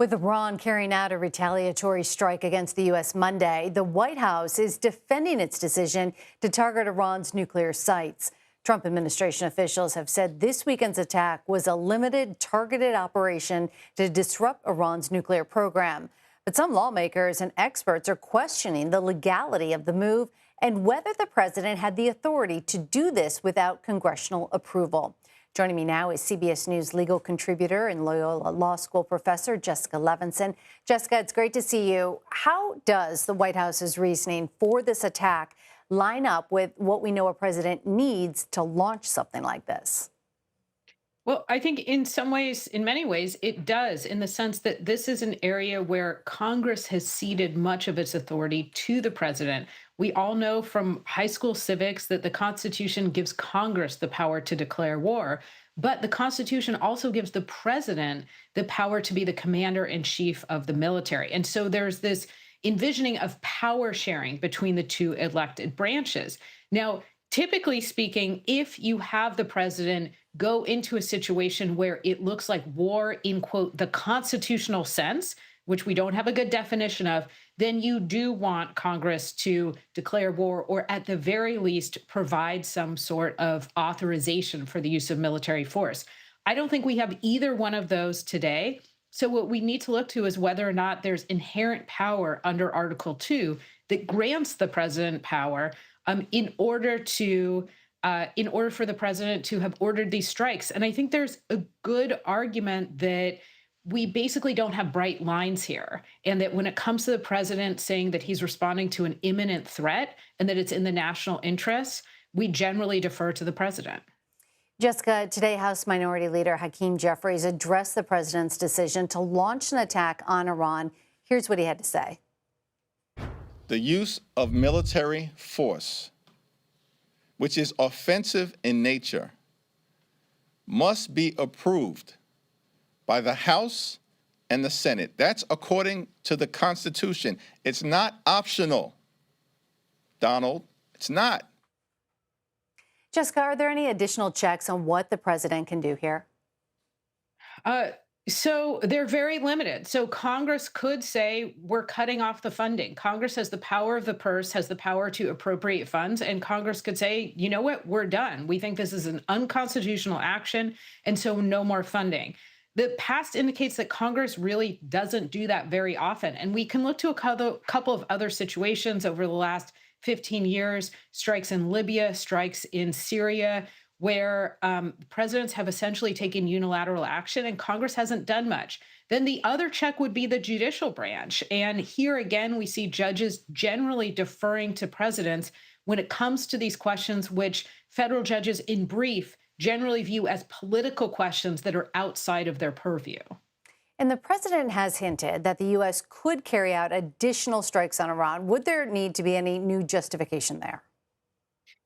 With Iran carrying out a retaliatory strike against the U.S. Monday, the White House is defending its decision to target Iran's nuclear sites. Trump administration officials have said this weekend's attack was a limited, targeted operation to disrupt Iran's nuclear program. But some lawmakers and experts are questioning the legality of the move and whether the president had the authority to do this without congressional approval. Joining me now is CBS News legal contributor and Loyola Law School professor Jessica Levinson. Jessica, it's great to see you. How does the White House's reasoning for this attack line up with what we know a president needs to launch something like this? Well, I think in some ways, in many ways, it does, in the sense that this is an area where Congress has ceded much of its authority to the president. We all know from high school civics that the Constitution gives Congress the power to declare war, but the Constitution also gives the president the power to be the commander in chief of the military. And so there's this envisioning of power sharing between the two elected branches. Now, typically speaking, if you have the president go into a situation where it looks like war in, quote, the constitutional sense, which we don't have a good definition of, then you do want Congress to declare war or at the very least provide some sort of authorization for the use of military force. I don't think we have either one of those today. So what we need to look to is whether or not there's inherent power under Article 2 that grants the president power in order for the president to have ordered these strikes. And I think there's a good argument that we basically don't have bright lines here, and that when it comes to the president saying that he's responding to an imminent threat and that it's in the national interest, we generally defer to the president. Jessica, today House Minority Leader Hakeem Jeffries addressed the president's decision to launch an attack on Iran. Here's what he had to say. The use of military force, which is offensive in nature, must be approved by the House and the Senate. That's according to the Constitution. It's not optional, Donald. It's not. Jessica, are there any additional checks on what the president can do here? So they're very limited. So Congress could say we're cutting off the funding. Congress has the power of the purse, has the power to appropriate funds, and Congress could say, you know what, we're done. We think this is an unconstitutional action, and so no more funding. The past indicates that Congress really doesn't do that very often. And we can look to a couple of other situations over the last 15 years, strikes in Libya, strikes in Syria, where presidents have essentially taken unilateral action and Congress hasn't done much. Then the other check would be the judicial branch. And here again, we see judges generally deferring to presidents when it comes to these questions, which federal judges in brief generally view as political questions that are outside of their purview. And the president has hinted that the U.S. could carry out additional strikes on Iran. Would there need to be any new justification there?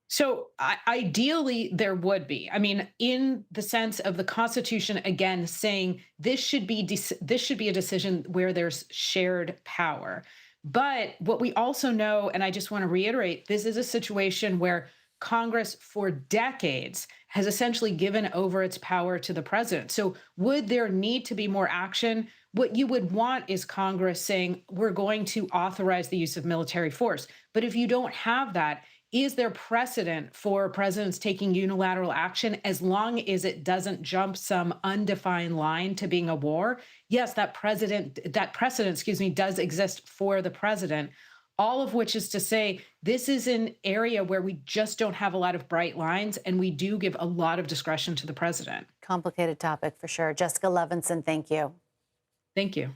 So ideally, there would be. I mean, in the sense of the Constitution, again, saying this should be a decision where there's shared power. But what we also know, and I just want to reiterate, this is a situation where Congress for decades has essentially given over its power to the president. So would there need to be more action? What you would want is Congress saying, we're going to authorize the use of military force. But if you don't have that, is there precedent for presidents taking unilateral action as long as it doesn't jump some undefined line to being a war? Yes, that precedent, does exist for the president. All of which is to say, this is an area where we just don't have a lot of bright lines, and we do give a lot of discretion to the president. Complicated topic for sure. Jessica Levinson, thank you. Thank you.